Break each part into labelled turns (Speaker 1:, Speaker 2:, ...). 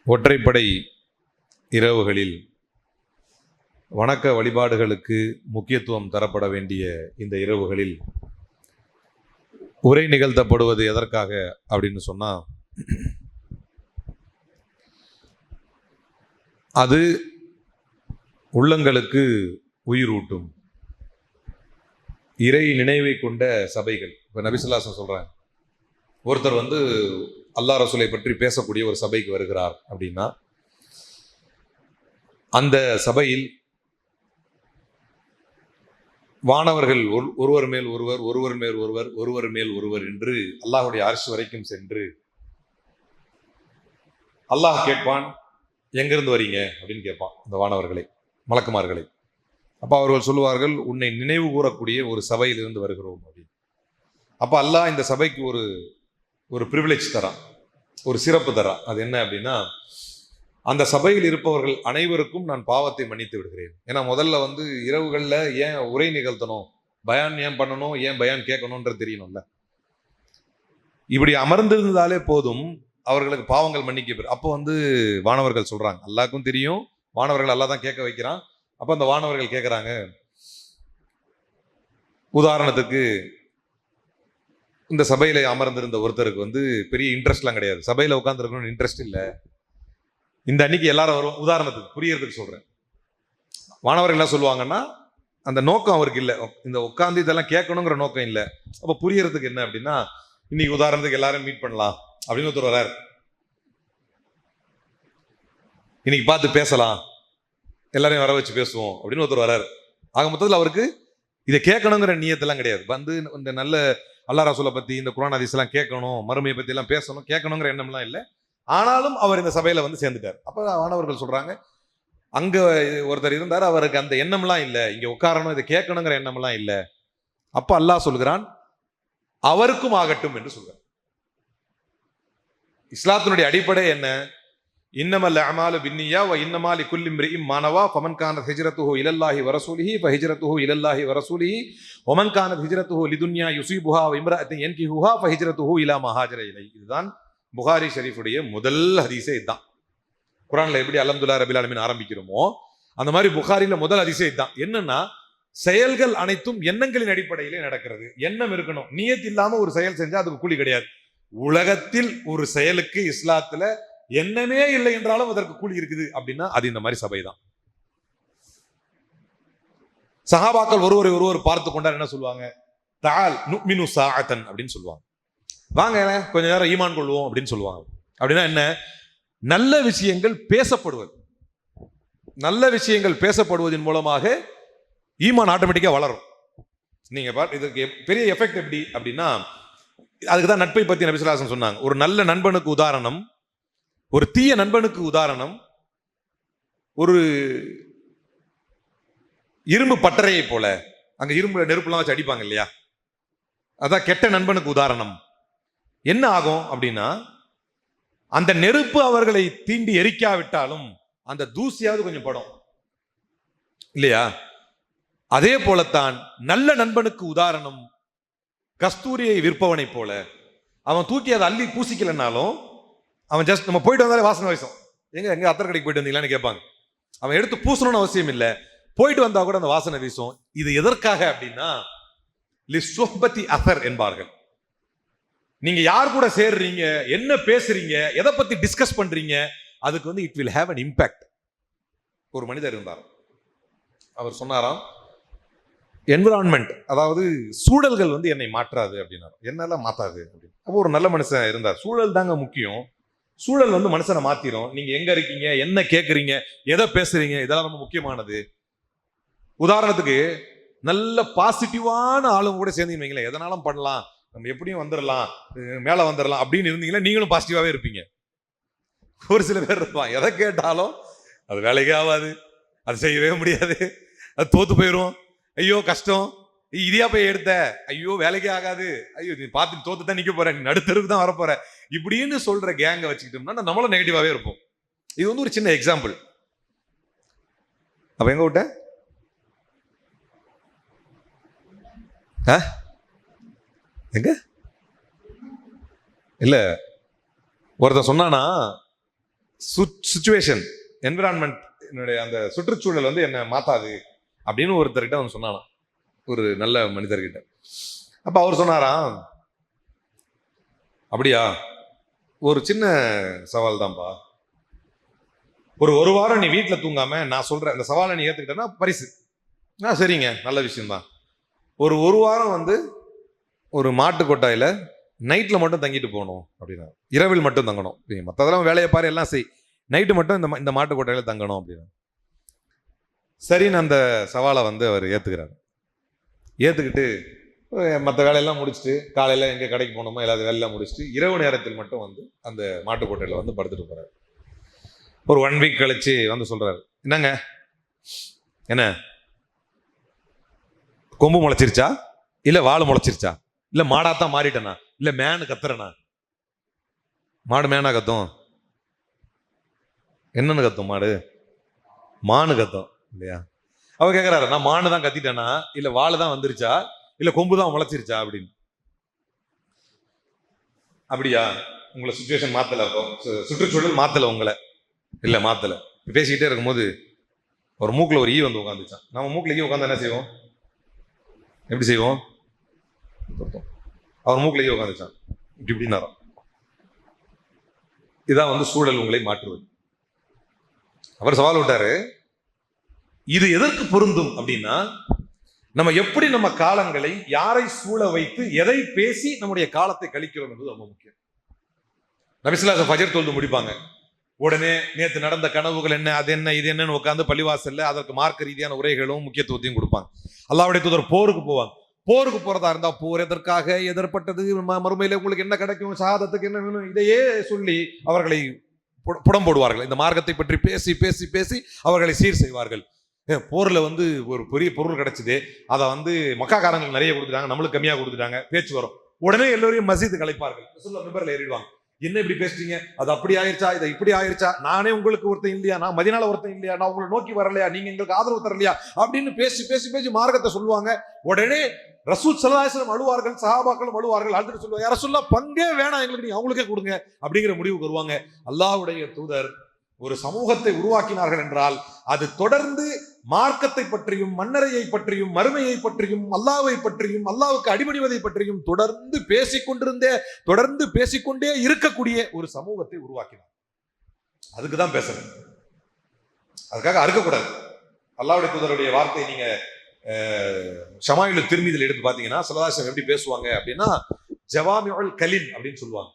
Speaker 1: ஒற்றைப்படை இரவுகளில் வணக்க வழிபாடுகளுக்கு முக்கியத்துவம் தரப்பட வேண்டிய இந்த இரவுகளில் உரை நிகழ்த்தப்படுவது எதற்காக அப்படின்னு சொன்னால், அது உள்ளங்களுக்கு உயிரூட்டும் இறை நினைவை கொண்ட சபைகள். இப்போ நபிசுல்லாசன் சொல்கிறாங்க, ஒருத்தர் அல்லாஹ் ரசூலை பற்றி பேசக்கூடிய ஒரு சபைக்கு வருகிறார் அப்படின்னா, அந்த சபையில் வானவர்கள் ஒருவர் மேல் ஒருவர், ஒருவர் மேல் ஒருவர், ஒருவர் மேல் ஒருவர் என்று அல்லாஹுடைய அர்ஷ் வரைக்கும் சென்று அல்லாஹ் கேட்பான், எங்கிருந்து வரீங்க அப்படின்னு கேட்பான் அந்த வானவர்களை, மலக்குமார்களை. அப்போ அவர்கள் சொல்லுவார்கள், உன்னை நினைவு கூறக்கூடிய ஒரு சபையிலிருந்து வருகிறோம் அப்படின்னு. அப்போ அல்லாஹ் இந்த சபைக்கு ஒரு ப்ரிவிலேஜ் தரான், ஒரு சிறப்பு தரான். அது என்ன அப்படின்னா, அந்த சபையில் இருப்பவர்கள் அனைவருக்கும் நான் பாவத்தை மன்னித்து விடுகிறேன். ஏன்னா முதல்ல இரவுகளில் ஏன் உரை நிகழ்த்தணும், பயான் ஏன் பண்ணணும், ஏன் பயான் கேட்கணும்ன்றது தெரியணும்ல. இப்படி அமர்ந்திருந்தாலே போதும், அவர்களுக்கு பாவங்கள் மன்னிக்க. அப்போ வானவர்கள் சொல்றாங்க, அல்லாஹ்க்கும் தெரியும் வானவர்கள் அல்லாஹ் தான் கேட்க வைக்கிறான். அப்போ அந்த வானவர்கள் கேட்குறாங்க, உதாரணத்துக்கு இந்த சபையில அமர்ந்திருந்த ஒருத்தருக்கு பெரிய இன்ட்ரெஸ்ட்லாம் கிடையாது, சபையில உட்காந்துருக்கணும்னு இன்ட்ரெஸ்ட் இல்லை. இந்த அன்னைக்கு எல்லாரும் வரும், உதாரணத்துக்கு புரியறதுக்கு சொல்றேன். வானவர்கள் என்ன சொல்லுவாங்கன்னா, அந்த நோக்கம் அவருக்கு இல்லை, இந்த உட்காந்து இதெல்லாம் கேட்கணுங்கிற நோக்கம் இல்லை. அப்போ புரியறதுக்கு என்ன அப்படின்னா, இன்னைக்கு உதாரணத்துக்கு எல்லாரும் மீட் பண்ணலாம் அப்படின்னு ஒருத்தர் வர்றாரு, இன்னைக்கு பார்த்து பேசலாம், எல்லாரையும் வர வச்சு பேசுவோம் அப்படின்னு ஒருத்தர் வர்றாரு. ஆக மொத்தத்தில் அவருக்கு இதை கேட்கணுங்கிற நியத்தெல்லாம் கிடையாது. இந்த நல்ல அல்லாஹ் ரசூலை பத்தி, இந்த குர்ஆன் ஹதீஸ் எல்லாம் கேட்கணும், மறுமையை பத்தி எல்லாம் பேசணும், கேட்கணுங்கிற எண்ணம்லாம் இல்லை. ஆனாலும் அவர் இந்த சபையில சேர்ந்துட்டார். அப்ப மாணவர்கள் சொல்றாங்க, அங்க ஒருத்தர் இருந்தார், அவருக்கு அந்த எண்ணம்லாம் இல்லை, இங்க உட்காரணும் இதை கேட்கணுங்கிற எண்ணம்லாம் இல்லை. அப்ப அல்லாஹ் சொல்கிறான், அவருக்கும் ஆகட்டும் என்று சொல்றார். இஸ்லாத்தினுடைய அடிப்படை என்ன? இன்னமல் அமாலு பின்னியா வ இன்னமா லிகுல்லி இம்ரிஇம் மா நவா ஃபமன் கானத் ஹிஜ்ரத்துஹு இலல்லாஹி வ ரசூலிஹி ஃபஹிஜ்ரத்துஹு இலல்லாஹி வ ரசூலிஹி வமன் கானத் ஹிஜ்ரத்துஹு லிதுன்யா யுஸீபுஹா வ இம்ரஅத்தின் யன்கிஹுஹா ஃபஹிஜ்ரத்துஹு இலா மா ஹாஜர இலை. இதுதான் புகாரி ஷரீஃபுடைய முதல் ஹதீஸே. இதுதான் குர்ஆன்ல எப்படி அல்ஹம்துலில்லாஹி ரப்பில் ஆலமீன் ஆரம்பிக்கிறோமோ அந்த மாதிரி புகாரில முதல் ஹதீஸே இதுதான். என்னன்னா, செயல்கள் அனைத்தும் எண்ணங்களின் அடிப்படையிலே நடக்கிறது. எண்ணம் இருக்கணும், நியத் இல்லாம ஒரு செயல் செஞ்சா அதுக்கு கூலி கிடையாது. உலகத்தில் ஒரு செயலுக்கு இஸ்லாத்துல எண்ணமே இல்லை என்றாலும் அதற்கு கூலி இருக்குது அப்படின்னா அது இந்த மாதிரி சபை தான். சஹாபாக்கள் ஒருவர் பார்த்து கொண்டார், என்ன சொல்லுவாங்க, தஆல் நுமினு சாஅத்தன் அப்படின்னு சொல்லுவாங்க, வாங்க கொஞ்ச நேரம் ஈமான் கொள்வோம் அப்படின்னு சொல்லுவாங்க. அப்படின்னா என்ன? நல்ல விஷயங்கள் பேசப்படுவது, நல்ல விஷயங்கள் பேசப்படுவதன் மூலமாக ஈமான் ஆட்டோமேட்டிக்கா வளரும். நீங்க இதுக்கு பெரிய எஃபெக்ட் எப்படி அப்படின்னா, அதுக்கு தான் நட்பை பத்தி நபி ஸல்லல்லாஹு அலைஹி வஸல்லம் சொன்னாங்க. ஒரு நல்ல நண்பனுக்கு உதாரணம், ஒரு தீய நண்பனுக்கு உதாரணம் ஒரு இரும்பு பட்டறையை போல. அங்க இரும்பு நெருப்புலாம் வச்சு அடிப்பாங்க இல்லையா, அதான் கெட்ட நண்பனுக்கு உதாரணம். என்ன ஆகும் அப்படின்னா, அந்த நெருப்பு அவர்களை தீண்டி எரிக்காவிட்டாலும் அந்த தூசியாவது கொஞ்சம் படும் இல்லையா? அதே போலத்தான் நல்ல நண்பனுக்கு உதாரணம் கஸ்தூரியை விற்பவனை போல. அவன் தூக்கி அதை அள்ளி பூசிக்கலன்னாலும், அவன் ஜஸ்ட் நம்ம போயிட்டு வந்தாலே வாசனை வீசும். எங்க அத்தர் கடைக்கு போயிட்டு வந்தீங்களான்னு கேட்பாங்க. அவன் எடுத்து பூசணும்னு அவசியம் இல்லை, போயிட்டு வந்தா கூட அந்த வாசனை வீசும். இது எதற்காக அப்படின்னா, லிஸ்ஸுஹ்பத்தி அஸர் என்பார்கள். நீங்க யார் கூட சேர்றீங்க, என்ன பேசுறீங்க, எதை பத்தி டிஸ்கஸ் பண்றீங்க, அதுக்கு it will have an impact. ஒரு மனிதர் இருந்தார், அவர் சொன்னாராம், என்விரான்மெண்ட், அதாவது சூழல்கள் என்னை மாற்றாது அப்படின்னாரு. என்னெல்லாம் மாத்தாது அப்படின்னு. அப்போ ஒரு நல்ல மனுஷன் இருந்தார், சூழல் தாங்க முக்கியம், சூழல் மனுஷனை மாத்திரும். நீங்க எங்க இருக்கீங்க, என்ன கேட்குறீங்க, எதை பேசுறீங்க, இதெல்லாம் ரொம்ப முக்கியமானது. உதாரணத்துக்கு நல்ல பாசிட்டிவான ஆளுங்க கூட சேர்ந்தீங்கன்னு வைங்களேன், எதனாலும் பண்ணலாம், நம்ம எப்படியும் வந்துடலாம், மேலே வந்துடலாம் அப்படின்னு இருந்தீங்கன்னா நீங்களும் பாசிட்டிவாகவே இருப்பீங்க. ஒரு சில பேர் இருப்பான், எதை கேட்டாலும் அது வேலைக்கே ஆகாது, அது செய்யவே முடியாது, அது தோத்து போயிடும், ஐயோ கஷ்டம், இதையா போய் எடுத்த, ஐயோ வேலைக்கே ஆகாது, ஐயோ நீ பார்த்து தோத்து தான் நிற்க போற, நீ நடுத்தருக்கு தான் வரப்போற, இப்படின்னு சொல்ற கேங்கை வச்சுக்கிட்டோம்னா நம்மளும் நெகட்டிவாகவே இருப்போம். இது ஒரு சின்ன எக்ஸாம்பிள். அப்ப எங்க விட்ட எங்க இல்ல ஒருத்தன் சொன்னானா, சுச்சுவேஷன், என்விரான்மெண்ட், என்னுடைய அந்த சுற்றுச்சூழல் வந்து என்னை மாத்தாது அப்படின்னு ஒருத்தர்கிட்ட அவன் சொன்னானாம், ஒரு நல்ல மனிதர்கிட்ட. அப்ப அவர் சொன்னாராம், அப்படியா, ஒரு சின்ன சவால் தான்ப்பா, ஒரு வாரம் நீ வீட்டில் தூங்காம நான் சொல்ற அந்த சவாலை நீ ஏத்துக்கிட்டேன்னா பரிசு. சரிங்க, நல்ல விஷயம்தான். ஒரு வாரம் வந்து ஒரு மாட்டு கொட்டாயில நைட்ல மட்டும் தங்கிட்டு போகணும் அப்படின்னா, இரவில் மட்டும் தங்கணும், மற்றதெல்லாம் வேலையை பாரு எல்லாம் செய், நைட்டு மட்டும் இந்த மாட்டு கொட்டாயில தங்கணும் அப்படின்னா. சரின்னு அந்த சவாலை வந்து அவர் ஏத்துக்கிறார். ஏத்துக்கிட்டு மற்ற வேலையெல்லாம் முடிச்சுட்டு காலையில எங்க கடைக்கு போனோமோ எல்லா வேலையெல்லாம் முடிச்சுட்டு இரவு நேரத்தில் மட்டும் வந்து அந்த மாட்டு கொட்டையில வந்து படுத்துட்டு போறாரு. ஒரு 1 வீக் கழிச்சு வந்து சொல்றாரு, என்னங்க, என்ன கொம்பு முளைச்சிருச்சா, இல்ல வாழை முளைச்சிருச்சா, இல்ல மாடாத்தான் மாறிட்டனா, இல்ல மேனு கத்துறனா? மாடு மேனா கத்தும், என்னன்னு கத்தும் மாடு? மானு கத்தும் இல்லையா? அவ கேக்குறாரு, நான் மானு தான் கத்திட்டேனா, இல்ல வாழை தான் வந்துருச்சா, இல்ல கொம்பு தான் முளைச்சிருச்சா அப்படின்னு. அப்படியா, உங்களை சுச்சுவேஷன் மாத்தல, சுற்றுச்சூழல் மாத்தல உங்களை? இல்ல மாத்தல. பேசிக்கிட்டே இருக்கும்போது ஒரு மூக்குல ஒரு ஈ வந்து உட்காந்துச்சான். நம்ம மூக்குல ஈ உட்காந்து என்ன செய்வோம்? எப்படி செய்வோம்? அவர் மூக்குல ஈ உட்காந்துச்சான், இப்படின்னாராம். இதான் வந்து சூழல் உங்களை மாற்றுவது. அவர் சவால் விட்டாரு, இது எதற்கு பொருந்தும் அப்படின்னா, நம்ம எப்படி நம்ம காலங்களை யாரை சூழ வைத்து எதை பேசி நம்முடைய காலத்தை கழிக்கிறோம் என்பது ரொம்ப முக்கியம். நபி ஸல்லல்லாஹு அலைஹி வஸல்லம் ஃபஜர் தொழுது முடிப்பாங்க, உடனே நேற்று நடந்த கனவுகள் என்ன, அது என்ன, இது என்னன்னு உட்காந்து பள்ளிவாசல்ல அதற்கு மார்க்க ரீதியான உரைகளும் முக்கியத்துவத்தையும் கொடுப்பாங்க. அல்லாஹ்வுடைய தூதர் போருக்கு போவாங்க. போருக்கு போறதா இருந்தா, போர் எதற்காக, எதிர்பட்டது, மறுமையில உங்களுக்கு என்ன கிடைக்கும், ஷஹாதத்துக்கு என்ன வேணும், இதையே சொல்லி அவர்களை புடம் போடுவார்கள். இந்த மார்க்கத்தை பற்றி பேசி பேசி பேசி அவர்களை சீர் செய்வார்கள். போர்ல வந்து ஒரு பெரிய பொருள் கிடைச்சது, அதை வந்து மக்காக்காரங்களுக்கு நிறைய கொடுத்துட்டாங்க, நம்மளுக்கு கம்மியா கொடுத்துட்டாங்க, பேச்சு வரும். உடனே எல்லோரையும் மஸ்ஜித் கலைப்பார்கள், மிம்பர்ல ஏறிடுவாங்க. என்ன இப்படி பேசுறீங்க, அது அப்படி ஆயிருச்சா, இதை இப்படி ஆயிருச்சா, நானே உங்களுக்கு ஒருத்தன் இல்லையா, நான் மதினால ஒருத்தன் இல்லையா, நான் உங்களை நோக்கி வரலையா, நீங்க எங்களுக்கு ஆதரவு தரலையா அப்படின்னு பேசி பேசி பேசி மார்க்கத்தை சொல்லுவாங்க. உடனே ரசூல் ஸல்லல்லாஹு அலைஹி வஸல்லம் அழுவார்கள், சஹாபாக்களும் அழுவார்கள். அழுதுட்டு சொல்லுவாங்க, யார சொல்ல பங்கே வேணாம் எங்களுக்கு, நீங்க அவங்களுக்கே கொடுங்க அப்படிங்கிற முடிவுக்கு வருவாங்க. அல்லாஹ்வுடைய தூதர் ஒரு சமூகத்தை உருவாக்கினார்கள் என்றால் அது தொடர்ந்து மார்க்கத்தை பற்றியும் மன்னரையை பற்றியும் மறுமையை பற்றியும் அல்லாஹ்வை பற்றியும் அல்லாஹ்வுக்கு அடிபணிவதை பற்றியும் தொடர்ந்து பேசிக்கொண்டே இருக்கக்கூடிய ஒரு சமூகத்தை உருவாக்கினார். அதுக்குதான் பேசுறேன், அதுக்காக அறுக்கக்கூடாது. அல்லாஹ்வுடைய தூதருடைய வார்த்தை நீங்க ஷமாயிலுத் திர்மிதியில் எடுத்து பாத்தீங்கன்னா ஸல்லல்லாஹு அலைஹி வஸல்லம் எப்படி பேசுவாங்க அப்படின்னா, ஜவாமிஉல் கலீம் அப்படின்னு சொல்லுவாங்க,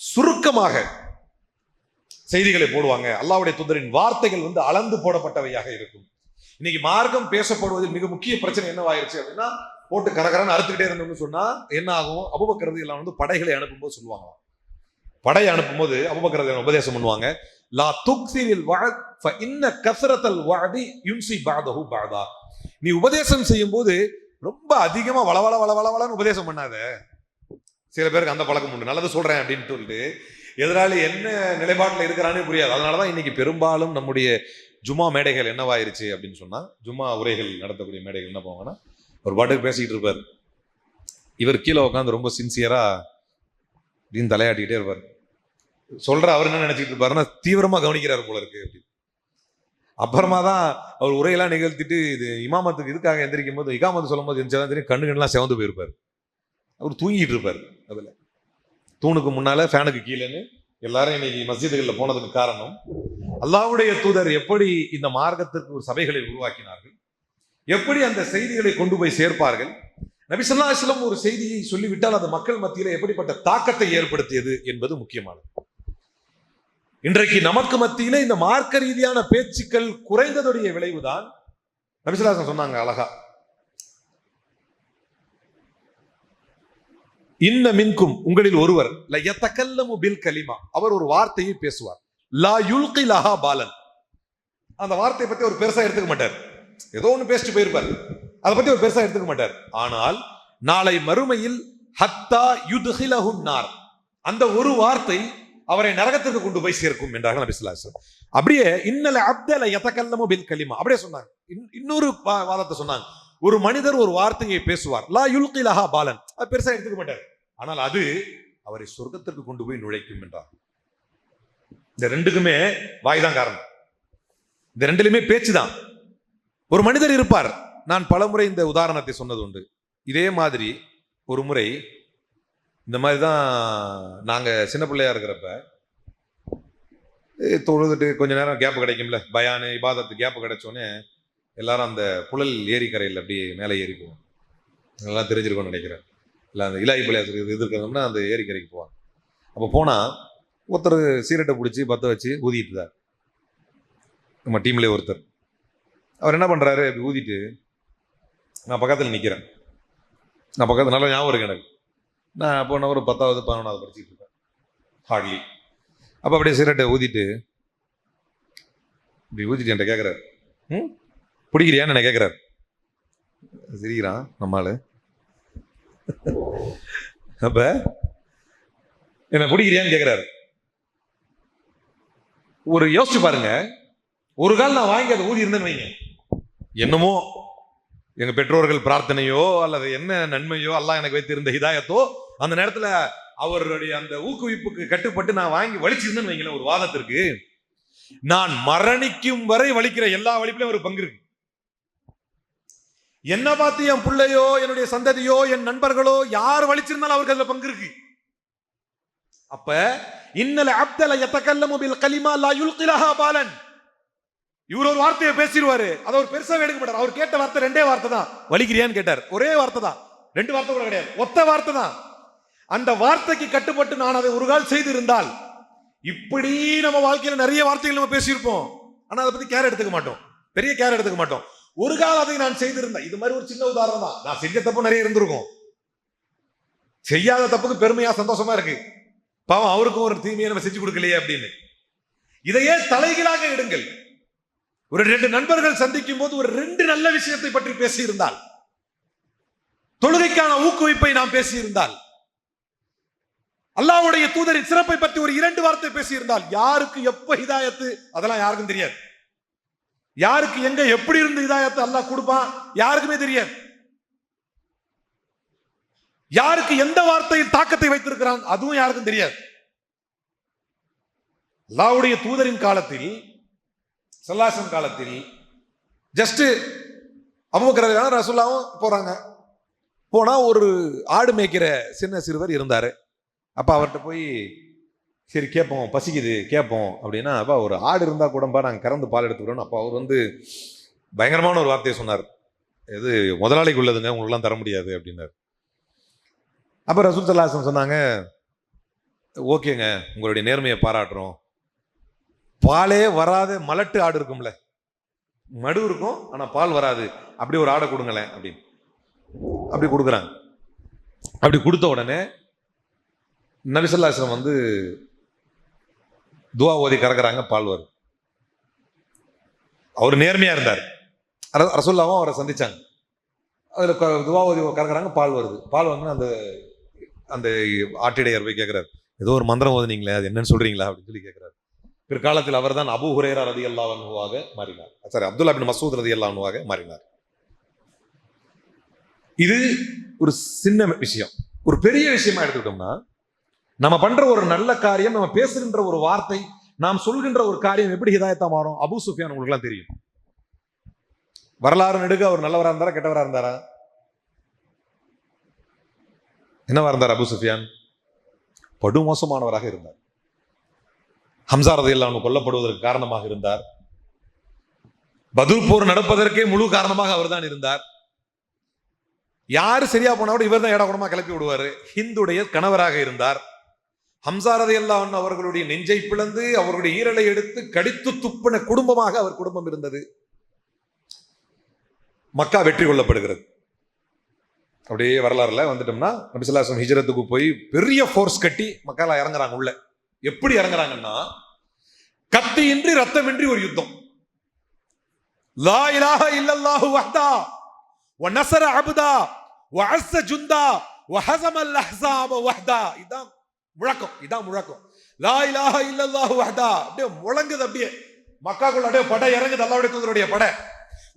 Speaker 1: சுருக்கமாக செய்திகளை போடுவாங்க. அல்லாஹ்வுடைய தூதரின் வார்த்தைகள் வந்து அளந்து போடப்பட்டவையாக இருக்கும். இன்னைக்கு மார்க்கம் பேசப்படுவதில் மிக முக்கிய பிரச்சனை என்னவாயிருச்சு அப்படின்னா, போட்டு கரகரன்னு அறுத்துக்கிட்டே இருந்தோம்னு சொன்னா என்ன ஆகும்? அபூபக்கர் ரலியல்லாஹு அன்ஹு படைகளை அனுப்பும்போது சொல்லுவாங்க, படையை அனுப்பும்போது அபூபக்கர் ரலியல்லாஹு அன்ஹு உபதேசம் பண்ணுவாங்க, லா துக்ஸிரில் வஅத் ஃப இன்ன கஸரத்தல் வஅதி யுன்சி பஅதஹு பஅதா. நீ உபதேசம் செய்யும் போது ரொம்ப அதிகமா வளவளன்னு உபதேசம் பண்ணாத. சில பேருக்கு அந்த பழக்கம் உண்டு, நல்லது சொல்றேன் அப்படின்னு சொல்லிட்டு எதிராளி என்ன நிலைப்பாட்டில் இருக்கிறானே புரியாது. அதனாலதான் இன்னைக்கு பெரும்பாலும் நம்முடைய ஜும்மா மேடைகள் என்னவாயிருச்சு அப்படின்னு சொன்னா, ஜும்மா உரைகள் நடத்தக்கூடிய மேடைகள் என்ன போவாங்கன்னா, ஒரு பாட்டுக்கு பேசிக்கிட்டு இருப்பார், இவர் கீழே உட்காந்து ரொம்ப சின்சியரா அப்படின்னு தலையாட்டிக்கிட்டே இருப்பார். சொல்ற அவர் என்ன நினைச்சிட்டு இருப்பாருன்னா, தீவிரமா கவனிக்கிறாரு போல இருக்கு அப்படி. அப்புறமா தான் அவர் உரையெல்லாம் நிகழ்த்திட்டு இது இமாமத்துக்கு இதுக்காக எந்திரிக்கும் போது இகாமத்து சொல்லும் போது தெரியும், கண்ணுகள்லாம் செவந்து போயிருப்பார். அவர் தூங்கிட்டு இருப்பார். அதுல தூணுக்கு முன்னால ஃபேனுக்கு கீழேன்னு எல்லாரும் இன்னைக்கு மஸ்ஜிதுகளில் போனதுக்கு காரணம், அல்லாஹ்வுடைய தூதர் எப்படி இந்த மார்க்கத்திற்கு ஒரு சபைகளை உருவாக்கினார்கள், எப்படி அந்த செய்திகளை கொண்டு போய் சேர்ப்பார்கள். நபி ஸல்லல்லாஹு அலைஹி வஸல்லம் ஒரு செய்தியை சொல்லிவிட்டால் அது மக்கள் மத்தியில எப்படிப்பட்ட தாக்கத்தை ஏற்படுத்தியது என்பது முக்கியமானது. இன்றைக்கு நமக்கு மத்தியில இந்த மார்க்க ரீதியான பேச்சுக்கள் குறைந்ததுடைய விளைவுதான். நபி ஸல்லல்லாஹு அலைஹி வஸல்லம் சொன்னாங்க அழகா, இன்ன மின்கும் உங்களில் ஒருவர் ல யதகல்லமு பில் கலிமா, அவர் ஒரு வார்த்தையை பேசுவார், லா யுல்கி லஹா பாலன், அந்த வார்த்தையை பத்தி ஒரு பெருசா எடுத்துக்க மாட்டார், ஏதோ ஒண்ணு பேசிட்டு போயிருப்பார், அதை பத்தி ஒரு பெருசா எடுத்துக்க மாட்டார். ஆனால் நாளை மறுமையில் ஹத்தா யுத்ஹிலஹு நார், அந்த ஒரு வார்த்தை அவரை நரகத்திற்கு கொண்டு போய் சேர்க்கும் என்றார்கள் நபி ஸல்லல்லாஹு அலைஹி வஸல்லம். அப்படியே இன்னல அப்த ல யதகல்லமு பில் கலிமா, அப்படியே சொன்னாங்க. இன்னொரு வாதத்தை சொன்னாங்க, ஒரு மனிதர் ஒரு வார்த்தையை பேசுவார், லா யுல்கி லஹா பாலன், அது பெருசா எடுத்துக்க மாட்டார், ஆனால் அது அவரை சொர்க்கத்திற்கு கொண்டு போய் நுழைக்கும் என்றார். இந்த ரெண்டுக்குமே வாய் தான் காரணம். இந்த ரெண்டுலையுமே பேச்சு தான். ஒரு மனிதர் இருப்பார். நான் பலமுறை இந்த உதாரணத்தை சொன்னது உண்டு. இதே மாதிரி ஒரு முறை இந்த மாதிரி தான் நாங்கள் சின்ன பிள்ளையா இருக்கிறப்ப தொழுதுட்டு கொஞ்ச நேரம் கேப்பு கிடைக்கும்ல, பயானு இபாதத்து கேப்பு கிடைச்சோன்னே எல்லாரும் அந்த புழல் ஏரிக்கரையில் அப்படியே மேலே ஏறி போவோம். நல்லா தெரிஞ்சிருக்கோன்னு நினைக்கிறேன். இல்லை அந்த இலாயி பிள்ளையார் இது இருக்கிறோம்னா அந்த ஏரிக்கரைக்கு போவாங்க. அப்போ போனால் ஒருத்தர் சீரட்டை பிடிச்சி பற்ற வச்சு ஊதிட்டு தான் நம்ம டீம்லேயே ஒருத்தர். அவர் என்ன பண்ணுறாரு, அப்படி ஊதிட்டு நான் பக்கத்தில் நிற்கிறேன். நான் பக்கத்தில் நல்லா ஞாபகம் இருக்கு எனக்கு. நான் அப்போ நான் ஒரு 10வது 11வது படிச்சுட்டு இருக்கேன் ஹார்ட்லி. அப்போ அப்படியே சிகரெட்டை ஊதிட்டு இப்படி ஊதிட்டு என்கிட்ட கேட்குறாரு, பிடிக்கிறியான்னு என்ன கேட்குறாரு. சிரிக்கிறான் நம்மால். அப்போ என்ன பிடிக்கிறியான்னு கேட்குறாரு. ஒரு யோசிச்சு பாருங்க, ஒரு கால் நான் வாங்கி அதை ஊதி இருந்தேன்னு வைங்க, என்னமோ எங்க பெற்றோர்கள் பிரார்த்தனையோ அல்லது என்ன நன்மையோ அல்லாஹ் எனக்கு வைத்திருந்த ஹிதாயத்தோ அந்த நேரத்துல அவருடைய அந்த ஊக்குவிப்புக்கு கட்டுப்பட்டு நான் வாங்கி வலிச்சிருந்தேன்னு வைங்களேன், ஒரு வாதத்திற்கு நான் மரணிக்கும் வரை வலிக்கிற எல்லா வலிப்புலையும் ஒரு பங்கு இருக்கு. என்ன பார்த்து என் பிள்ளையோ என்னுடைய சந்ததியோ என் நண்பர்களோ யார் வலிச்சிருந்தாலும் அவருக்கு அதுல பங்கு இருக்கு. அப்ப இன்னல அப்தல யதகல்லமு பில் கலிமா லா யுல்கிலஹா பாலன். இவர் ஒரு வார்த்தையை பேசிடுவாரு, அதை ஒரு பெருசா எடுக்க மாட்டார். அவர் கேட்ட வார்த்தை 2 வார்த்தை தான். வலிக்கிறியான்னு கேட்டார், ஒரே வார்த்தை தான், 2 வார்த்தை கூட கிடையாது, ஒத்த வார்த்தை தான். அந்த வார்த்தைக்கு கட்டுப்பட்டு நான் அதை ஒரு கால் செய்து இருந்தால் இப்படி நம்ம வாழ்க்கையில நிறைய வார்த்தைகள் நம்ம பேசியிருப்போம். ஆனா அதை பத்தி கேர் எடுத்துக்க மாட்டோம், பெரிய கேர் எடுத்துக்க மாட்டோம். ஒரு கால் அதை நான் செய்திருந்தேன். இது மாதிரி ஒரு சின்ன உதாரணம் தான். நான் செஞ்ச தப்பு நிறைய இருந்திருக்கும். செய்யாத தப்புக்கு பெருமையா சந்தோஷமா இருக்கு, பாவம் அவருக்கும் ஒரு தீமையை நம்ம செஞ்சு கொடுக்கலையே அப்படின்னு. இதையே தலைகீழாக எடுங்கள். ஒரு 2 நண்பர்கள் சந்திக்கும் போது ஒரு 2 நல்ல விஷயத்தை பற்றி பேசியிருந்தால், தொழுகைக்கான ஊக்குவிப்பை நாம் பேசியிருந்தால், அல்லாஹ்வுடைய தூதரின் சிறப்பை பற்றி ஒரு 2 வார்த்தை பேசியிருந்தால், யாருக்கு எப்ப ஹிதாயத்து அதெல்லாம் யாருக்கும் தெரியாது. யாருக்கு எங்க எப்படி இருந்து ஹிதாயத்து அல்லாஹ் கொடுப்பான் யாருக்குமே தெரியாது. யாருக்கு எந்த வார்த்தையில் தாக்கத்தை வைத்திருக்கிறான் அதுவும் யாருக்கும் தெரியாது. அல்லாஹ்வுடைய தூதரின் காலத்தில், ஸல்லல்லாஹு காலத்தில் ஜஸ்ட் அபூபக்கர் ரசூலுல்லாஹும் போறாங்க. போனா ஒரு ஆடு மேய்க்கிற சின்ன சிறுவர் இருந்தாரு. அப்ப அவர்கிட்ட போய் சரி கேட்போம், பசிக்குது கேட்போம் அப்படின்னா, அப்பா ஒரு ஆடு இருந்தா கூடப்பா நாங்கள் கறந்து பால் எடுத்துக்கிறோம். அப்போ அவர் பயங்கரமான ஒரு வார்த்தையை சொன்னார், இது முதலாளிக்கு உள்ளதுங்க, உங்களுக்குலாம் தர முடியாது அப்படின்னாரு. அப்போ ரசூல் ஸல்லல்லாஹு அலைஹி வஸல்லம் சொன்னாங்க, ஓகேங்க உங்களுடைய நேர்மையை பாராட்டுறோம், பாலே வராத மலட்டு ஆடு இருக்கும்ல, மடு இருக்கும் ஆனா பால் வராது, அப்படி ஒரு ஆடை கொடுங்களேன் அப்படின்னு. அப்படி கொடுக்குறாங்க. அப்படி கொடுத்த உடனே நபி ஸல்லல்லாஹு அலைஹி வஸல்லம் துவா ஓதி கறக்குறாங்க, பால் வரும். அவர் நேர்மையா இருந்தார். ரசூலுல்லாஹும் அவரை சந்திச்சாங்க. அதுல துவா ஓதி கறக்குறாங்க, பால் வருது. பால் வந்து அந்த அந்த ஆட்டிடையர் போய் கேட்கிறார், ஏதோ ஒரு மந்திரம் ஓதுனீங்களே அது என்னன்னு சொல்றீங்களா அப்படின்னு சொல்லி கேட்கிறார். பிற்காலத்தில் அவர் தான் அபூ ஹுரைரா ரலியல்லாஹு அன்ஹுவாக மாறினார். சரி, அப்துல்லா பின் மஸ்ஊத் ரலியல்லாஹு அன்ஹுவாக மாறினார். இது ஒரு சின்ன விஷயம். ஒரு பெரிய விஷயமா எடுத்துக்கிட்டோம்னா, நம்ம பண்ற ஒரு நல்ல காரியம், நம்ம பேசுகின்ற ஒரு வார்த்தை, நாம் சொல்கின்ற ஒரு காரியம் எப்படி ஹிதாயத்தா மாறும். அபூ சுஃபியான் உங்களுக்கு எல்லாம் தெரியும். வரலாறு நெடுக அவர் நல்லவரா இருந்தாரா கெட்டவரா இருந்தாரா? என்னவா இருந்தார் அபூ சுஃபியான்? படுமோசமானவராக இருந்தார். ஹம்சா ரலியல்லாஹு அன்ஹு கொல்லப்படுவதற்கு காரணமாக இருந்தார். பத்ர் போர் நடப்பதற்கே முழு காரணமாக அவர் தான் இருந்தார். யாரு சரியா போனா கூட இவர் தான் ஏடாகுடமா கிளப்பி விடுவாரு. ஹிந்துடைய கணவராக இருந்தார். ஹம்சா ரலியல்லாஹு அன்ஹு அவர்களுடைய நெஞ்சை பிளந்து அவர்களுடைய ஈரலை எடுத்து கடித்து துப்பின குடும்பமாக அவர் குடும்பம் இருந்தது. மக்கா வெற்றி கொள்ளப்படுகிறது. அப்படியே வரலாறுல வந்துட்டோம்னா, நபி ஸல்லல்லாஹு அலைஹி வஸல்லம் ஹிஜ்ரத்துக்கு போய் பெரிய ஃபோர்ஸ் கட்டி மக்கால இறங்குறாங்க. உள்ள எப்படி இறங்குறாங்கன்னா, கத்தியின்றி ரத்தமின்றி ஒரு யுத்தம். லா இலாஹ இல்லல்லாஹு வஹ்தா வ நஸர அப்தா வ அஸ்ஸ ஜுந்தா வ ஹஸமல் அஹ்ஸாப வஹ்தா. இதான் முழக்கம், இதான் முழக்கம். லா இலாஹ இல்லல்லாஹு வஹ்தா அப்படியே முழங்குது. அப்படியே மக்காக்குள்ள அப்படியே படை இறங்குது, அல்லாஹ்வுடைய தூதருடைய படை.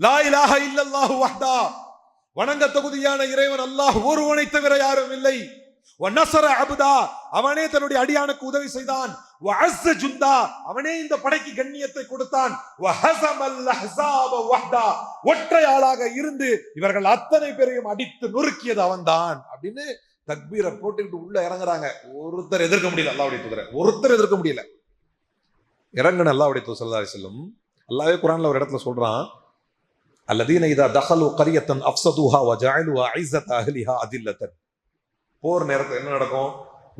Speaker 1: லா இலாஹ இல்லல்லாஹு வஹ்தா, வணங்க தகுதியான இறைவன் அல்லாஹ் ஒருவனை தவிர யாரும் இல்லை. வ நஸர அப்தா, அவனே தன்னுடைய அடியானுக்கு உதவி செய்தான். வஅஸ்ஸ ஜுந்தா, அவனே இந்த படைக்கு கண்ணியத்தை கொடுத்தான். வஹஸமல் அஹ்ஸாப வஹ்தா, ஒற்றையாளாக இருந்து இவர்கள் அத்தனை பேரையும் அடித்து நொறுக்கியது அவன்தான் அப்படின்னு தக்பீரை போட்டுக்கிட்டு உள்ள இறங்குறாங்க. ஒருத்தர் எதிர்க்க முடியல அல்லாஹ்வுடைய தூதரை, ஒருத்தர் எதிர்க்க முடியல. இறங்குன அல்லாஹ்வுடைய தூதர் ஸல்லல்லாஹு அலைஹி வஸல்லம், அல்லாஹ்வே குர்ஆன்ல ஒரு இடத்துல சொல்றான், அல்லதீன இதா தஹலு கரியத்தன் அஃப்ஸதுஹா வஜஅலு அஇஸத அஹ்லிஹா அதில்லத்தன். போர் நேரத்தில் என்ன நடக்கும்?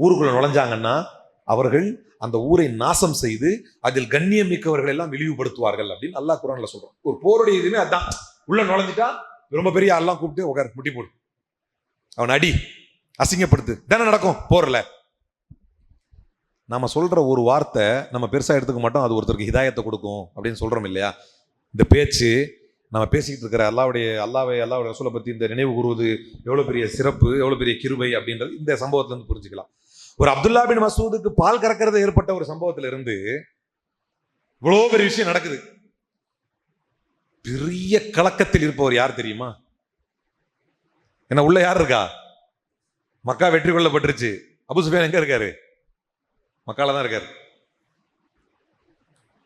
Speaker 1: ஊருக்குள்ள நுழைஞ்சாங்கன்னா அவர்கள் அந்த ஊரை நாசம் செய்து அதில் கண்ணியம் மிக்கவர்கள் எல்லாம் இழிவுபடுத்துவார்கள் அப்படின்னு அல்லாஹ் குர்ஆன்ல சொல்றான். ஒரு போருடைய இதுமே அதான். உள்ள நுழைஞ்சிட்டா ரொம்ப பெரிய எல்லாம் கூப்பிட்டு உட்கார், முட்டி போடு, அவன் அடி, அசிங்கப்படுத்து, தானே நடக்கும் போர்ல. நம்ம சொல்ற ஒரு வார்த்தை நம்ம பெருசா எடுத்துக்க மாட்டோம், அது ஒருத்தருக்கு ஹிதாயத்தை கொடுக்கும் அப்படின்னு சொல்றோம் இல்லையா? இந்த பேச்சு நம்ம பேசிக்கிட்டு இருக்கிற அல்லாஹ்வை ரசூலை பத்தி இந்த நினைவு கூறுவது எவ்வளவு பெரிய சிறப்பு, எவ்வளவு பெரிய கிருபை அப்படின்றது இந்த சம்பவத்துல இருந்து புரிஞ்சுக்கலாம். ஒரு அப்துல்லா பின் மசூதுக்கு பால் கறக்கிறது ஏற்பட்ட ஒரு சம்பவத்துல இருந்து இவ்வளவு பெரிய விஷயம் நடக்குது. பெரிய கலக்கத்தில் இருப்பவர் யார் தெரியுமா? என்ன உள்ள யார் இருக்கா? மக்கா வெற்றி கொள்ளப்பட்டுருச்சு. அபூ சுஃபியான் எங்க இருக்காரு? மக்கால தான் இருக்காரு.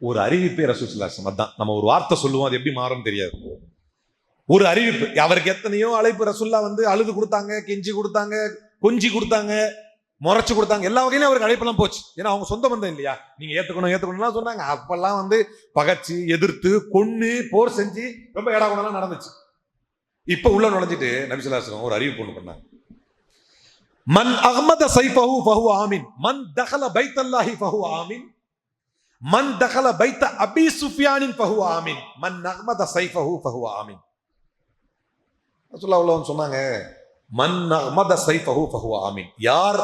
Speaker 1: ஒரு அறிவிப்பே ரசூல் ஸல்லல்லாஹு அலைஹி வஸல்லம், அதான் நம்ம ஒரு வார்த்தை சொல்லுவோம், அது எப்படி மாறும் தெரியாது. ஒரு அறிவிப்பு, அவருக்கு எத்தனையோ அழைப்பு ரசூல்லா வந்து அழுது கொடுத்தாங்க, கெஞ்சி கொடுத்தாங்க, கொஞ்சி கொடுத்தாங்க, முறைச்சு கொடுத்தாங்க, எல்லா வகையிலும் அவருக்கு அழைப்பெல்லாம் போச்சு. ஏன்னா அவங்க சொந்த பந்தம் இல்லையா, நீங்க ஏத்துக்கணும்லாம் சொன்னாங்க. அப்பெல்லாம் வந்து பகச்சு எதிர்த்து கொன்னு போர் செஞ்சு ரொம்ப ஏடாகுணம்லாம் நடந்துச்சு. இப்ப உள்ள நுழைஞ்சிட்டு நபி ஸல்லல்லாஹு அலைஹி வஸல்லம் ஒரு அறிவிப்பு ஒண்ணு பண்ணாங்க. மன் அஹ்மத சைஃபஹு ஃபஹுவ ஆமின், மன் தகல பைத்தல்லாஹி ஃபஹுவ ஆமின், மன் தகல பைத்த அபீ சுஃபியானின் ஃபஹுவ ஆமின், மன் அஹ்மத சைஃபஹு ஃபஹுவ ஆமின். ரசூலுல்லாஹ் சொன்னாங்க, மன் அஹ்மத சைஃபஹு ஃபஹுவ ஆமின், யார்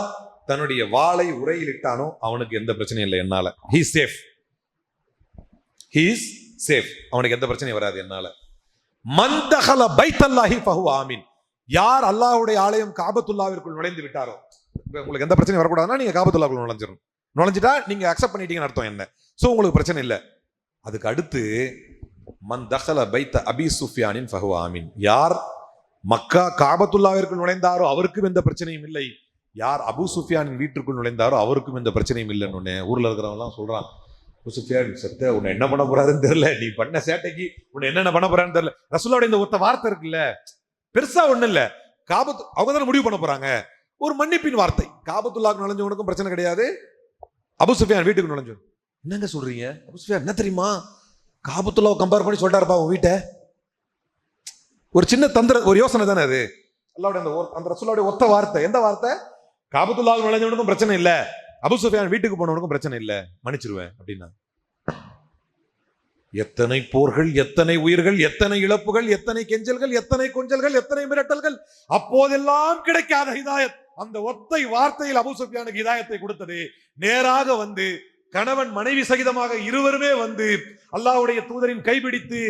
Speaker 1: தன்னுடைய வாளை உரையில் இட்டானோ அவனுக்கு எந்த பிரச்சனையும் இல்லை என்னால. He is safe, he is safe, அவனுக்கு எந்த பிரச்சனையும் வராது என்னால. மன் தகல பைத்தல்லாஹி ஃபஹுவ ஆமின், யார் அல்லாஹ்வுடைய ஆலயம் காபத்துல்லாவிற்குள் நுழைந்து விட்டாரோ, உங்களுக்கு எந்த பிரச்சனையும் வரக்கூடாதுன்னா நீங்க காபத்துல்லாவுக்குள் நுழைஞ்சிடணும். நுழைஞ்சிட்டா நீங்க அக்செப்ட் பண்ணிட்டீங்கன்னு அர்த்தம் என்ன, சோ உங்களுக்கு பிரச்சனை இல்லை. அதுக்கு அடுத்து மன் தகல பைத்த அபீ சுஃபியானின் ஃபஹுவ ஆமின், யார் மக்கா காபத்துல்லாவிற்குள் நுழைந்தாரோ அவருக்கும் எந்த பிரச்சனையும் இல்லை, யார் அபூ சுஃபியானின் வீட்டிற்குள் நுழைந்தாரோ அவருக்கும் எந்த பிரச்சனையும் இல்லைன்னு ஊர்ல இருக்கிறவங்க எல்லாம் சொல்றான். அபூ சுஃபியான் செத்த உன்னை என்ன பண்ண போறாருன்னு தெரியல, நீ பண்ண சேட்டைக்கு உன்னை என்னென்ன பண்ண போறான்னு தெரியல. ரசூலுல்லாஹ்வுடைய இந்த ஒத்த வார்த்தை இருக்குல்ல, பெருசா ஒண்ணு இல்ல, காபத்து அவங்க தானே முடிவு பண்ண போறாங்க, ஒரு மன்னிப்பின் வார்த்தை. காபத்துல்லாஹ்க்கு நுழைஞ்சவனுக்கும் பிரச்சனை கிடையாது, அபூ சுஃபியான் வீட்டுக்கு நுழைஞ்சு என்னங்க சொல்றீங்க? அபூ சுஃபியான் என்ன தெரியுமா, காபத்துல்லாஹ் கம்பேர் பண்ணி சொல்லிட்டாருப்பா உன் வீட்டை. ஒரு சின்ன தந்திர, ஒரு யோசனை தானே அது. அல்லாஹ்வுடைய அந்த ரசூலுல்லாஹ்வுடைய ஒத்த வார்த்தை. எந்த வார்த்தை? காபத்துல்லாஹ்க்கு நுழைஞ்சவனுக்கும் பிரச்சனை இல்ல, அபூ சுஃபியான் வீட்டுக்கு போனவனுக்கும் பிரச்சனை இல்ல, மன்னிச்சிருவேன் அப்படின்னா. எத்தனை போர்கள், எத்தனை உயிர்கள், எத்தனை இழப்புகள், எத்தனை கெஞ்சல்கள், எத்தனை கொஞ்சல்கள், எத்தனை மிரட்டல்கள், அப்போதெல்லாம் கிடைக்காத ஹிதாயத் அந்த ஒத்தை வார்த்தையில் அபூ சுஃபியானுக்கு ஹிதாயத்தை கொடுத்தது. நேராக வந்து கணவன் மனைவி சகிதமாக இருவருமே வந்து அல்லாஹ்வுடைய தூதரின் கைபிடித்து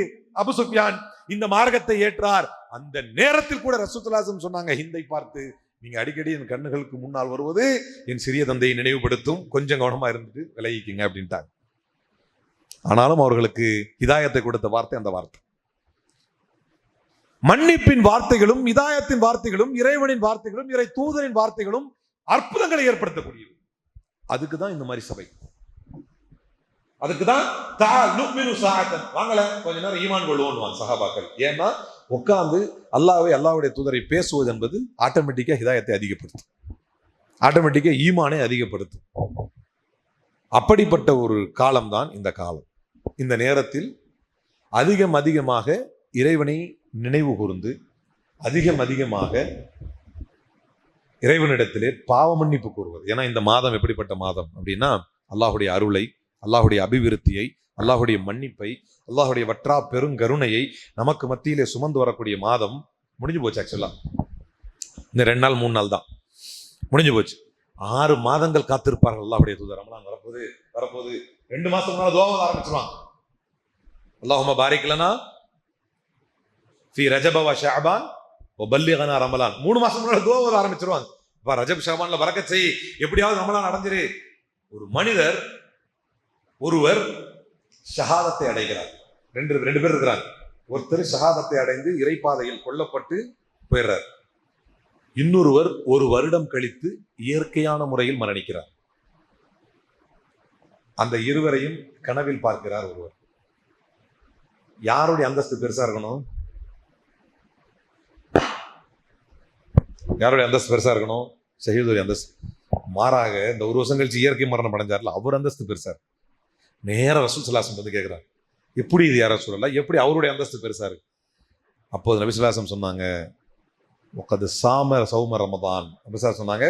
Speaker 1: அபூ சுஃபியான் இந்த மார்க்கத்தை ஏற்றார். அந்த நேரத்தில் கூட ரசூலுல்லாஹி ஸல்லல்லாஹு அலைஹி வஸல்லம் சொன்னாங்க, ஹிந்தை பார்த்து, நீங்க அடிக்கடி என் கண்ணுகளுக்கு முன்னால் வருவது என் சிறிய தந்தையை நினைவுபடுத்தும், கொஞ்சம் கவனமா இருந்துட்டு விலகிக்கிங்க அப்படின்ட்டாங்க. ஆனாலும் அவர்களுக்கு ஹிதாயத்தை கொடுத்த வார்த்தை அந்த வார்த்தை. மன்னிப்பின் வார்த்தைகளும் ஹிதாயத்தின் வார்த்தைகளும் இறைவனின் வார்த்தைகளும் இறை தூதரின் வார்த்தைகளும் அற்புதங்களை ஏற்படுத்தக்கூடியது. அதுக்குதான் இந்த மாதிரி சபை, அதுக்குதான் வாங்கல கொஞ்ச நேரம் ஈமான் கொள்வோம் சஹாபாக்கள். ஏன்னா உட்கார்ந்து அல்லாஹ்வுடைய தூதரை பேசுவது என்பது ஆட்டோமேட்டிக்கா ஹிதாயத்தை அதிகப்படுத்தும், ஆட்டோமேட்டிக்கா ஈமானை அதிகப்படுத்தும். அப்படிப்பட்ட ஒரு காலம்தான் இந்த காலம். இந்த நேரத்தில் அதிகமாக இறைவனை நினைவு கூர்ந்து அதிகமாக இறைவனிடத்திலே பாவ மன்னிப்பு கூறுவது. ஏன்னா இந்த மாதம் எப்படிப்பட்ட மாதம் அப்படின்னா, அல்லாஹ்வுடைய அருளை, அல்லாஹ்வுடைய அபிவிருத்தியை, அல்லாஹ்வுடைய மன்னிப்பை, அல்லாஹ்வுடைய வற்றா பெருங்கருணையை நமக்கு மத்தியிலே சுமந்து வரக்கூடிய மாதம் முடிஞ்சு போச்சு. ஆக்சுவலா இந்த 2 நாள் 3 நாள் தான் முடிஞ்சு போச்சு. 6 மாதங்கள் காத்திருப்பார்கள் அல்லாஹ்வுடைய தூதர். ரமலான் வரப்போகுது 2 மாசம் முன்னால துஆவ ஆரம்பிச்சிருவாங்க. அல்லாஹும்ம பாரிக் லனா ஃபீ ரஜப வ ஷஅபான் வ பல்லிகனா ரமலான். 3 மாசம் முன்னால துஆவ ஆரம்பிச்சிருவாங்க. அப்ப ரஜப் ஷஅபான்ல பரக்கத் செய், எப்படியாவது ரமலான் அடைஞ்சிரு. ஒரு மனிதர் ஒருவர் ஷஹாதத்தை அடைகிறார். ரெண்டு பேர் இருக்கிறாங்க. ஒருத்தர் ஷஹாதத்தை அடைந்து இறைப்பாதையில் கொல்லப்பட்டு போயிடுறார். இன்னொருவர் 1 வருடம் கழித்து இயற்கையான முறையில் மரணிக்கிறார். அந்த இருவரையும் கனவில் பார்க்கிறார் ஒருவர். யாருடைய அந்தஸ்து பெருசா இருக்கணும்? யாருடைய அந்தஸ்து பெருசா இருக்கணும்? ஷஹீதுடைய அந்தஸ்து. மாறாக இந்த ஒரு வருஷம் கழிச்சு இயற்கை மரணம் அடைஞ்சார்ல, அவர் அந்தஸ்து பெருசா இருக்கு. நேர ரசூல் ஸல்லல்லாஹு அலைஹி வஸல்லம் வந்து கேட்கிறார், எப்படி இது யார சொல்லலாம், எப்படி அவருடைய அந்தஸ்து பெருசா இருக்கு? அப்போது நபி ஸல்லல்லாஹு அலைஹி வஸல்லம் சொன்னாங்க, ஒக்கது சாம சௌம ரமதான். நபி ஸல்லல்லாஹு சொன்னாங்க,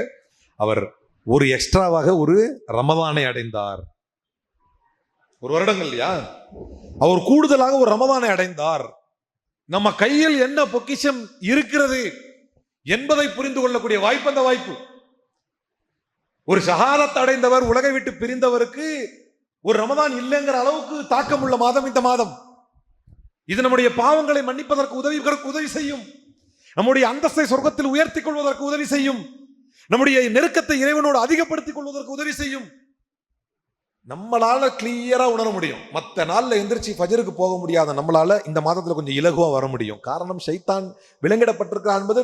Speaker 1: அவர் ஒரு எக்ஸ்ட்ராவாக ஒரு ரமதானை அடைந்தார். ஒரு வருடங்கள் இல்லையா, அவர் கூடுதலாக ஒரு ரமதானை அடைந்தார். நம்ம கையில் என்ன பொக்கிஷம் இருக்கிறது என்பதை புரிந்து கொள்ளக்கூடிய வாய்ப்பு அந்த வாய்ப்பு. ஒரு ஷஹாதத் அடைந்தவர், உலகை விட்டு பிரிந்தவருக்கு ஒரு ரமதான் இல்லைங்கிற அளவுக்கு தாக்கம் உள்ள மாதம் இந்த மாதம். இது நம்முடைய பாவங்களை மன்னிப்பதற்கு உதவி செய்யும். நம்முடைய அந்தஸ்தை சொர்க்கத்தில் உயர்த்திக் கொள்வதற்கு உதவி செய்யும். நம்முடைய நெருக்கத்தை இறைவனோடு அதிகப்படுத்திக் கொள்வதற்கு உதவி செய்யும். நம்மளால கிளியரா உணர முடியும். மற்ற நாள்ல எந்திரிச்சு ஃபஜருக்கு போக முடியாத நம்மளால இந்த மாதத்துல கொஞ்சம் இலகுவா வர முடியும். காரணம், ஷைத்தான் விலங்கிடப்பட்டிருக்கிறான் என்பது.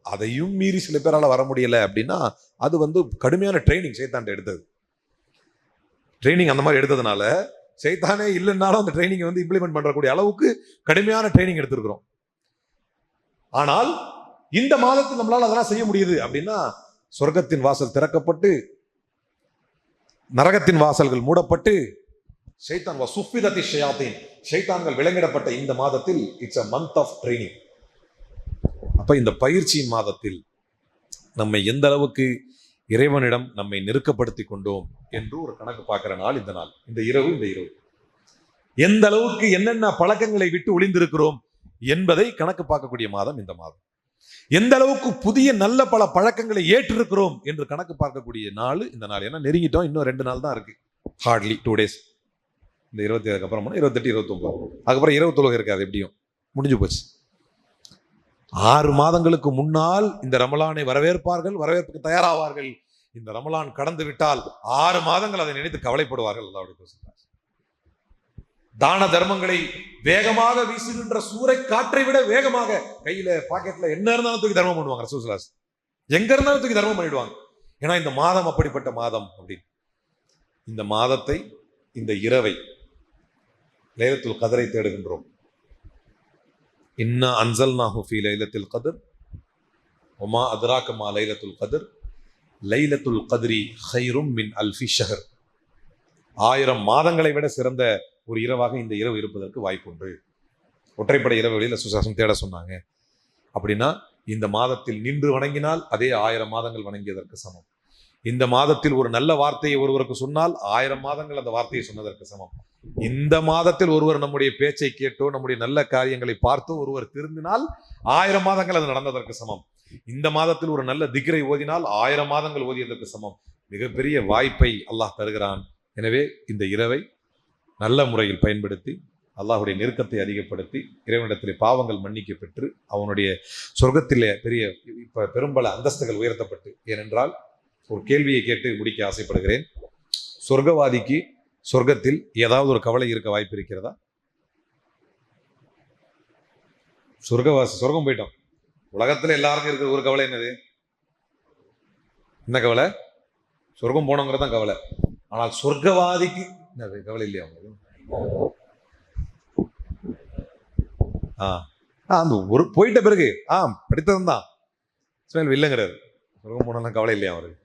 Speaker 1: அதையும் மீறி சில பேரால வர முடியல அப்படின்னா அது கடுமையான ட்ரைனிங் ஷைத்தான் எடுத்தது. ட்ரைனிங் அந்த மாதிரி எடுத்ததுனால ஷைத்தானே இல்லைன்னாலும் அந்த ட்ரைனிங் இம்ப்ளிமெண்ட் பண்றக்கூடிய அளவுக்கு கடுமையான ட்ரைனிங் எடுத்திருக்கிறோம். ஆனால் இந்த மாதத்தில் நம்மளால அதெல்லாம் செய்ய முடியுது அப்படின்னா, சொர்க்கத்தின் வாசல் திறக்கப்பட்டு நரகத்தின் வாசல்கள் மூடப்பட்டு ஷைத்தான் வசுஃபிதத்தி ஷயாத்தீன், ஷைத்தான்கள் விலங்கிடப்பட்ட இந்த மாதத்தில் it's a month of training. அப்ப இந்த பயிற்சியின் மாதத்தில் நம்மை எந்த அளவுக்கு இறைவனிடம் நம்மை நெருக்கப்படுத்தி கொண்டோம் என்று ஒரு கணக்கு பார்க்கிற நாள் இந்த நாள், இந்த இரவு. எந்த அளவுக்கு என்னென்ன பழக்கங்களை விட்டு ஒளிந்திருக்கிறோம் என்பதை கணக்கு பார்க்கக்கூடிய மாதம் இந்த மாதம். எந்த அளவுக்கு புதிய நல்ல பல பழக்கங்களை ஏற்றிருக்கிறோம் என்று கணக்கு பார்க்கக்கூடிய நாள் இந்த நாள். ஏன்னா நெருங்கிட்டோம், இன்னும் 2 நாள் தான் இருக்கு, ஹார்ட்லி 2 days. இந்த 27 அப்புறம் 28, 29, அதுக்கப்புறம் 29 இருக்காது, எப்படியும் முடிஞ்சு போச்சு. 6 மாதங்களுக்கு முன்னால் இந்த ரமலானை வரவேற்பார்கள், வரவேற்புக்கு தயாராவார்கள். இந்த ரமலான் கடந்து விட்டால் 6 மாதங்கள் அதை நினைத்து கவலைப்படுவார்கள். அல்லாஹ்வுடைய தான தர்மங்களை வேகமாக வீசுகின்ற சூறை காற்றை விட வேகமாக கையில பாக்கெட்ல என்ன இருந்தாலும் தூக்கி தர்மம் பண்ணுவாங்க. ரசூல் ஸல்லல்லாஹு அலைஹி வஸல்லம் எங்க இருந்தாலும் தூக்கி தர்மம் பண்ணிடுவாங்க. ஏன்னா இந்த மாதம் அப்படிப்பட்ட மாதம். அப்படின்னு இந்த மாதத்தை, இந்த இரவை, லைலத்துல் கத்ரை தேடுகின்றோம். இன்னா அன்ஸல்நாஹு ஃபீ லைலத்துல் கத்ர் வமா அத்ராக மா லைலத்துல் கத்ர் லைலத்துல் கத்ரி ഖൈറുம் மின் அல்ஃபி ஷஹர். 1000 மாதங்களை விட சிறந்த ஒரு இரவாக இந்த இரவு இருப்பதற்கு வாய்ப்பு உண்டு. ஒற்றைப்படை இரவுகளில் சுசாசம் தேட சொன்னாங்க. அப்படின்னா இந்த மாதத்தில் நின்று வணங்கினால் அதே 1000 மாதங்கள் வணங்கியதற்கு சமம். இந்த மாதத்தில் ஒரு நல்ல வார்த்தையை ஒருவருக்கு சொன்னால் 1000 மாதங்கள் அந்த வார்த்தையை சொன்னதற்கு சமம். இந்த மாதத்தில் ஒருவர் நம்முடைய பேச்சை கேட்டோ நம்முடைய நல்ல காரியங்களை பார்த்தோ ஒருவர் திருந்தினால் 1000 மாதங்கள் அது நடந்ததற்கு சமம். இந்த மாதத்தில் ஒரு நல்ல திக்ரை ஓதினால் 1000 மாதங்கள் ஓதியதற்கு சமம். மிகப்பெரிய வாய்ப்பை அல்லாஹ் தருகிறான். எனவே இந்த இரவை நல்ல முறையில் பயன்படுத்தி அல்லாஹுடைய நெருக்கத்தை அதிகப்படுத்தி இறைவனிடத்திலே பாவங்கள் மன்னிக்க பெற்று அவனுடைய சொர்க்கத்திலே பெரும்பல அந்தஸ்துகள் உயர்த்தப்பட்டு. ஏனென்றால் ஒரு கேள்வியை கேட்டு முடிக்க ஆசைப்படுகிறேன். சொர்க்கவாதிக்கு சொர்க்கத்தில் ஏதாவது ஒரு கவலை இருக்க வாய்ப்பு இருக்கிறதா? சொர்க்கம் போயிட்டோம், உலகத்துல எல்லாருக்கும் இருக்கிற ஒரு கவலை என்னது? என்ன கவலை? சொர்க்கம் போனோங்கிறதான் கவலை. ஆனால் சொர்க்கவாதிக்கு கவலை இல்லையா? அந்த ஒரு போயிட்ட பிறகு படித்ததும் தான் இல்லைங்கிறாரு. சொர்க்கம் போனோம்னா கவலை இல்லையா அவருக்கு?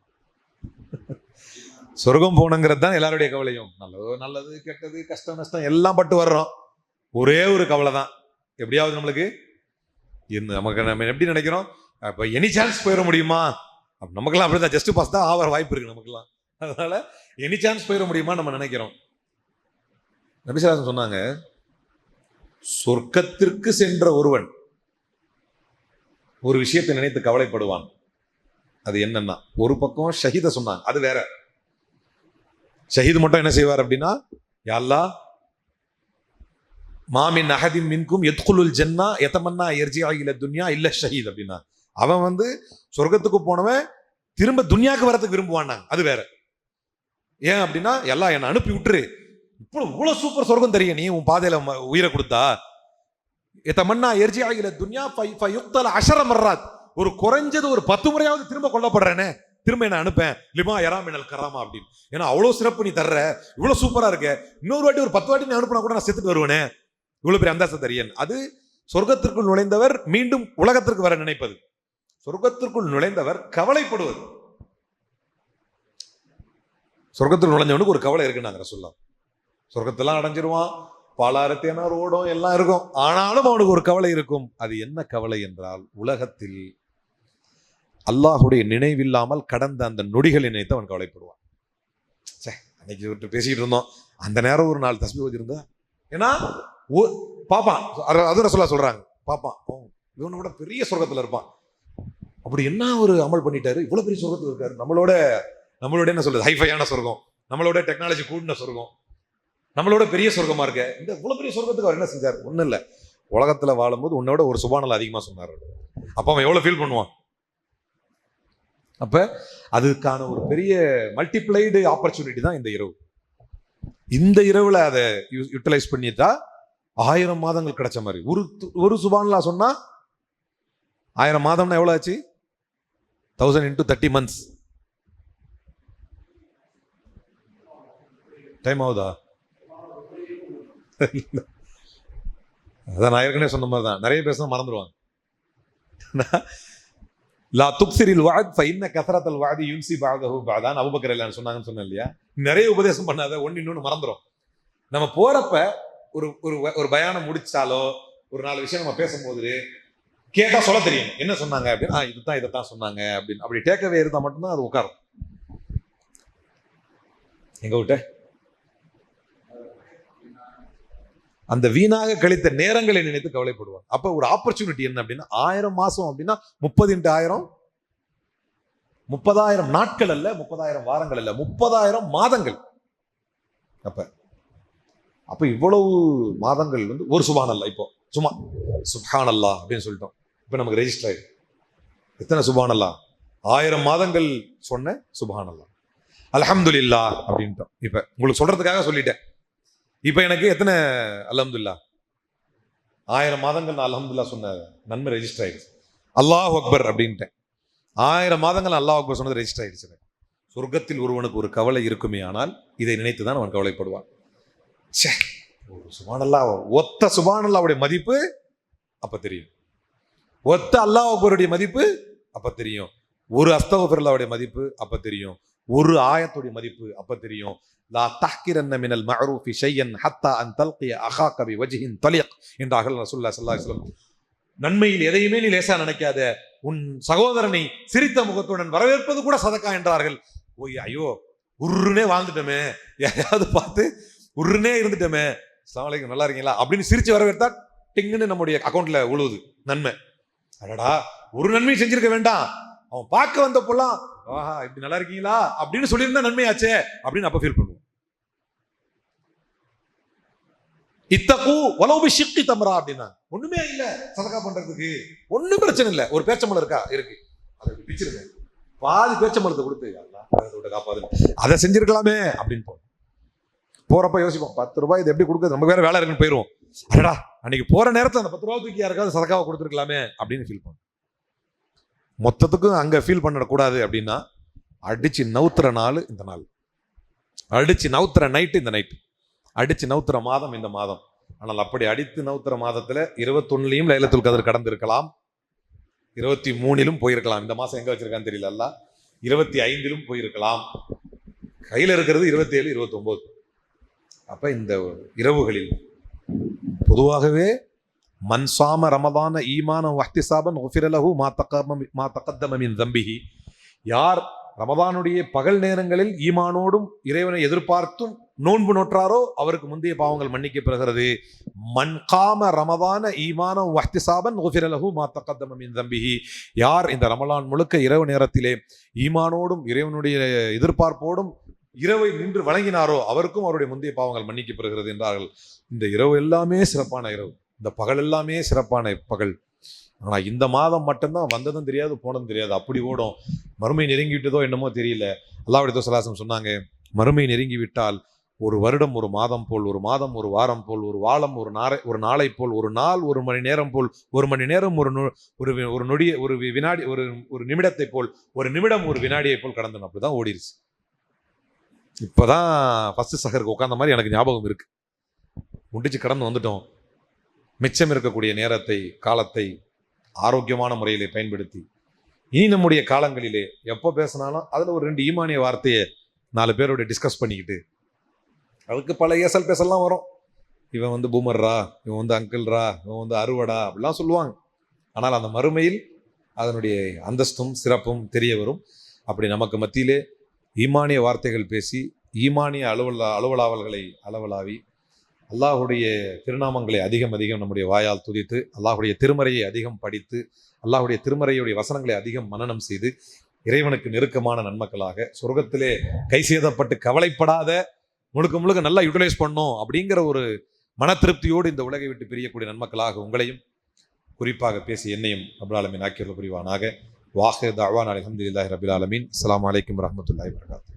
Speaker 1: சொர்க்கம் போனங்கிறது தான் எல்லாருடைய கவலையும். நல்லது கெட்டது கஷ்டம் நஷ்டம் எல்லாம் பட்டு வர்றோம். ஒரே ஒரு கவலை தான், எப்படியாவது நம்மளுக்கு நமக்கு நம்ம எப்படி நினைக்கிறோம், இப்போ எனி சான்ஸ் போயிட முடியுமா? நமக்கெல்லாம் அப்படிதான், ஜஸ்ட் பாஸ் தான் ஆகிற வாய்ப்பு இருக்கு நமக்கெல்லாம். அதனால எனி சான்ஸ் போயிட முடியுமா நம்ம நினைக்கிறோம். நபி ஸல்லல்லாஹு அலைஹி வஸல்லம் சொன்னாங்க, சொர்க்கத்திற்கு சென்ற ஒருவன் ஒரு விஷயத்தை நினைத்து கவலைப்படுவான். அது என்னன்னா, ஒரு பக்கம் ஷஹீத சொன்னாங்க, அது வேற. ஷஹீது மட்டும் என்ன செய்வார் அப்படின்னா, யா அல்லாஹ் மாமின் அஹதின் மின்கும் யத்குலுல் ஜன்னா யதமன்னா யர்ஜிஅ இல துன்யா இல்ல ஷஹீத் அப்படின்னா, அவன் சொர்க்கத்துக்கு போனவன் திரும்ப துன்யாக்கு வரதுக்கு விரும்புவான்னாங்க. அது வேற. ஏன் அப்படின்னா, எல்லாம் என்னை அனுப்பி விட்டுரு, இவ்வளவு சூப்பர் சொர்க்கம் தெரியும், நீ உன் பாதையில உயிரை கொடுத்தா. யதமன்னா யர்ஜிஅ இல துன்யா ஃபயுக்தல 10 மர்ராத், ஒரு குறைஞ்சது ஒரு 10 முறையாவது திரும்ப கொல்லப்படுறேனே, திரும்ப திரும்ப என்ன அனுப்பேன் லிமா யராமினல் கராமா அப்படின்னு. ஏன்னா அவ்வளவு சிறப்பு நீ தர்ற, இவ்வளவு சூப்பரா இருக்க, இன்னொரு வாட்டி ஒரு 10 வாட்டி நீ அனுப்புனா கூட நான் செத்துட்டு வருவேனே, இவ்வளவு பெரிய அந்தாச தரியன். அது சொர்க்கத்திற்குள் நுழைந்தவர் மீண்டும் உலகத்திற்கு வர நினைப்பது. சொர்க்கத்திற்குள் நுழைந்தவர் கவலைப்படுவது. சொர்க்கத்தில் நுழைஞ்சவனுக்கு ஒரு கவலை இருக்குன்னாங்க ரசூலுல்லாஹ். சொர்க்கத்தெல்லாம் அடைஞ்சிருவான், பாலாரத்தியான ரோடும் எல்லாம் இருக்கும், ஆனாலும் அவனுக்கு ஒரு கவலை இருக்கும். அது என்ன கவலை என்றால், உலகத்தில் அல்லாஹுடைய நினைவில்லாமல் கடந்த அந்த நொடிகளை நினைத்து அவன் கவலைப்படுவான். அன்னைக்கு விட்டு பேசிக்கிட்டு இருந்தோம், அந்த நேரம் ஒரு 4 தஸ்பீஹ் ஓதிருந்தா, ஏன்னா பாப்பான், அது ரசூலுல்லாஹ் சொல்றாங்க, பாப்பான் இவனை விட பெரிய சொர்க்கத்துல இருப்பான். அப்படி என்ன ஒரு அமல் பண்ணிட்டாரு, இவ்வளவு பெரிய சொர்க்கத்துல இருக்காரு, நம்மளோட என்ன சொல்றது, ஹைஃபையான சொர்க்கம், நம்மளோட டெக்னாலஜி கூடின சொர்க்கம், நம்மளோட பெரிய சொர்க்கமா இருக்க, இந்த இவ்வளவு பெரிய சொர்க்கத்துக்கு அவர் என்ன செஞ்சார்? ஒண்ணும் இல்ல, உலகத்துல வாழும்போது உன்னோட ஒரு சுபானல் அதிகமா சொன்னார். அப்ப அவன் எவ்வளவு ஃபீல் பண்ணுவான்? அப்ப அதுக்கான ஒரு பெரிய மல்டிப்ளைடு ஆப்பர்ச்சுனிட்டி தான் இந்த இரவு. இந்த இரவுல அதை யூட்டிலைஸ் பண்ணிட்டா 1000 மாதங்கள் கிடைச்ச மாதிரி. ஒரு சுபானல்லா சொன்னா 1000 மாதம்னா எவ்வளவு ஆச்சு? 1000 into 30 months. டைம் ஆகுதா? அதான் நான் ஏற்கனவே சொன்ன மாதிரி தான், நிறைய பேச மறந்துடுவாங்க. லா துக்ஸிரில் வஅத் ஃபஇன்ன கஸரத்தல் வஅதி யுன்சி பஅதஹு பஅதான் அபூபக்கர் ரலியல்லாஹு சொன்னாங்கன்னு சொன்னேன் இல்லையா? நிறைய உபதேசம் பண்ணாத ஒன்னு இன்னொன்னு மறந்துடும். நம்ம போறப்ப ஒரு பயானம் முடிச்சாலோ ஒரு 4 விஷயம் நம்ம பேசும்போது கேட்டா சொல்ல தெரியும் என்ன சொன்னாங்க அப்படின்னு, இதைத்தான் சொன்னாங்க அப்படின்னு. அப்படி டேக்கவே இருந்தா மட்டும்தான் அது உட்காரும். எங்க விட்ட அந்த வீணாக கழித்த நேரங்களை நினைத்து கவலைப்படுவாங்க. அப்ப ஒரு ஆப்பர்ச்சுனிட்டி என்ன அப்படின்னா, 1000 மாசம் அப்படின்னா 30 into 1000 30,000 நாட்கள் அல்ல, 30,000 வாரங்கள் அல்ல, 30,000 மாதங்கள். அப்ப இவ்வளவு மாதங்கள் வந்து ஒரு சுப்ஹானல்லாஹ். இப்போ சும்மா சுப்ஹானல்லாஹ் அப்படின்னு சொல்லிட்டோம், இப்ப நமக்கு ரெஜிஸ்டர் ஆயிடும். எத்தனை சுப்ஹானல்லாஹ்? 1000 மாதங்கள் சொன்ன சுப்ஹானல்லாஹ், அல்ஹம்துலில்லாஹ் அப்படின்ட்டோம். இப்ப உங்களுக்கு சொல்றதுக்காக சொல்லிட்டேன். இப்ப எனக்கு எத்தனை அல்ஹம்துலில்லாஹ்? 1000 மாதங்கள் நான் அல்ஹம்துலில்லாஹ் சொன்ன நன்மை ரெஜிஸ்டர் ஆயிடுச்சு. அல்லாஹ் அக்பர் அப்படின்ட்டேன். 1000 மாதங்கள் அல்லாஹ் அக்பர் சொன்னது ரெஜிஸ்டர் ஆயிடுச்சு. சொர்க்கத்தில் ஒருவனுக்கு ஒரு கவலை இருக்குமே ஆனால் இதை நினைத்துதான் அவன் கவலைப்படுவான். ஒரு சுப்ஹானல்லாஹ், ஒத்த சுப்ஹானல்லாஹ்வுடைய மதிப்பு அப்ப தெரியும், ஒத்த அல்லாஹ் அக்பருடைய மதிப்பு அப்ப தெரியும், ஒரு அஸ்தக்ஃபிருல்லாஹ்வுடைய மதிப்பு அப்ப தெரியும், ஒரு ஆயத்துடைய மதிப்பு அப்ப தெரியும். லா தஹ்கிரன்ன மினல் மஅரூஃபி ஷையன் ஹத்தா அன் தல்கிய அகாக பிவஜ்ஹின் தலீக் என்றார்கள் ரசூலுல்லாஹி ஸல்லல்லாஹு அலைஹி வஸல்லம். நன்மையில் எதையுமே நீ லேசா நினைக்காத, உன் சகோதரனை சிரித்த முகத்துடன் வரவேற்பது கூட சதக்கா என்றார்கள். ஓய் ஐயோ, உருன்னே வாழ்ந்துட்டோமே, யாரையாவது பார்த்து உருன்னே இருந்துட்டோமே, அஸ்ஸலாமு அலைக்கும் நல்லா இருக்கீங்களா அப்படின்னு சிரிச்சு வரவேற்றா டிங்குன்னு நம்முடைய அக்கௌண்ட்ல உழுவுது நன்மை. அடடா, ஒரு நன்மை செஞ்சிருக்க வேண்டாம், அவன் பார்க்க வந்த போலாம் ஆஹா இப்படி நல்லா இருக்கீங்களா அப்படின்னு சொல்லியிருந்தா நன்மையாச்சே அப்படின்னு அப்ப ஃபீல் பண்ணுவோம். இத்தகு வலவு பிஷிக்கி தம்ரா அப்படின்னா ஒண்ணுமே இல்ல சதக்கா பண்றதுக்கு, ஒண்ணும் பிரச்சனை இல்ல. ஒரு பேச்சம்பளம் இருக்கா, இருக்கு, அதை பிச்சிருங்க, பாதி பேச்சம்பளத்தை கொடுத்து காப்பாது, அதை செஞ்சிருக்கலாமே அப்படின்னு போறப்ப யோசிப்போம், 10 ரூபாய் இது எப்படி கொடுக்குறது, நமக்கு வேற வேலை இருக்குன்னு போயிருவோம். அடடா அன்னைக்கு போற நேரத்தில் அந்த 10 ரூபாய் தூக்கி யாருக்காவது சதக்காவை கொடுத்துருக்கலாமே அப்படின்னு ஃபீல் பண்ணும். மொத்தத்துக்கும் அங்க ஃபீல் பண்ணக்கூடாது அப்படின்னா, அடிச்சு நவுத்துற நாள் இந்த நாள், அடிச்சு நவுத்துற நைட்டு இந்த நைட்டு, அடிச்சு நவுத்துற மாதம் இந்த மாதம். ஆனால் அப்படி அடித்து நவுத்துற மாதத்துல 21லயும் லைலத்துல் கத்ர் கடந்து இருக்கலாம், 23லும் போயிருக்கலாம். இந்த மாசம் எங்க வச்சிருக்கான்னு தெரியல, அல்லாஹ் 25லும் போயிருக்கலாம். கையில இருக்கிறது 27, 29. அப்ப இந்த இரவுகளில் பொதுவாகவே மன் சாம ரமதான ஈமான வஹ்திசாபன் குஃபிர லஹு மா தகத்தம மின் தம்பிஹி, யார் ரமதானுடைய பகல் நேரங்களில் ஈமானோடும் இறைவனை எதிர்பார்த்தும் நோன்பு நோற்றாரோ அவருக்கு முந்தைய பாவங்கள் மன்னிக்கப்படுகிறது. மன் காம ரமதான ஈமான வஹ்திசாபன் குஃபிர லஹு மா தகத்தம மின் தம்பிஹி, யார் இந்த ரமலான் முழுக்க இரவு நேரத்திலே ஈமானோடும் இறைவனுடைய எதிர்பார்ப்போடும் இரவை நின்று வழங்கினாரோ அவருக்கும் அவருடைய முந்தைய பாவங்கள் மன்னிக்கப்படுகிறது என்றார்கள். இந்த இரவு எல்லாமே சிறப்பான இரவு, இந்த பகல் எல்லாமே சிறப்பான பகல். ஆனா இந்த மாதம் மட்டும்தான் வந்ததும் தெரியாது போனதும் தெரியாது, அப்படி ஓடும். மறுமை நெருங்கி விட்டதோ என்னமோ தெரியல. அல்லாஹ்வுடைய தூதர் ஸல்லல்லாஹு அலைஹி வஸல்லம் சொன்னாங்க, மறுமை நெருங்கி விட்டால் ஒரு வருடம் ஒரு மாதம் போல், ஒரு மாதம் ஒரு வாரம் போல், ஒரு வாரம் ஒரு நாளை போல், ஒரு நாள் ஒரு மணி நேரம் போல், ஒரு மணி நேரம் ஒரு நொடிய ஒரு வினாடி ஒரு நிமிடத்தை போல், ஒரு நிமிடம் ஒரு வினாடியை போல் கடந்தன. அப்படிதான் ஓடிருச்சு. இப்பதான் ஃபர்ஸ்ட் சஹருக்கு உட்கார்ந்த மாதிரி எனக்கு ஞாபகம் இருக்கு. முடிச்சு கடந்து வந்துட்டோம். மிச்சம் இருக்கக்கூடிய நேரத்தை, காலத்தை ஆரோக்கியமான முறையிலே பயன்படுத்தி இனி நம்முடைய காலங்களிலே எப்போ பேசினாலும் அதில் ஒரு 2 ஈமானிய வார்த்தையை 4 பேரோட டிஸ்கஸ் பண்ணிக்கிட்டு, அதுக்கு பல ஏசல் பேசலாம் வரும். இவன் வந்து பூமர்ரா, இவன் வந்து அங்கிள்ரா, இவன் வந்து அறுவடா அப்படிலாம் சொல்லுவாங்க. ஆனால் அந்த மறுமையில் அதனுடைய அந்தஸ்தும் சிறப்பும் தெரிய வரும். அப்படி நமக்கு மத்தியிலே ஈமானிய வார்த்தைகள் பேசி, ஈமானிய அலுவலாவல்களை அளவலாவி, அல்லாஹுடைய திருநாமங்களை அதிகம் நம்முடைய வாயால் துதித்து, அல்லாஹுடைய திருமறையை அதிகம் படித்து, அல்லாஹுடைய திருமறையுடைய வசனங்களை அதிகம் மனனம் செய்து, இறைவனுக்கு நெருக்கமான நன்மக்களாக சொர்க்கத்திலே கை சேதப்பட்டு கவலைப்படாத முழுக்க நல்லா யூட்டிலைஸ் பண்ணோம் அப்படிங்கிற ஒரு மன திருப்தியோடு இந்த உலகை விட்டு பிரியக்கூடிய நன்மக்களாக உங்களையும் குறிப்பாக பேசி என்னையும் ரப்பல் ஆலமீன் ஆக்கியருள் புரிவானாக. வாஹிர் தஅவானா அல்ஹம்துலில்லாஹி ரப்பில் ஆலமீன். அஸ்ஸலாமு அலைக்கும் வரஹ்மத்துல்லாஹி வபரகாத்துஹு.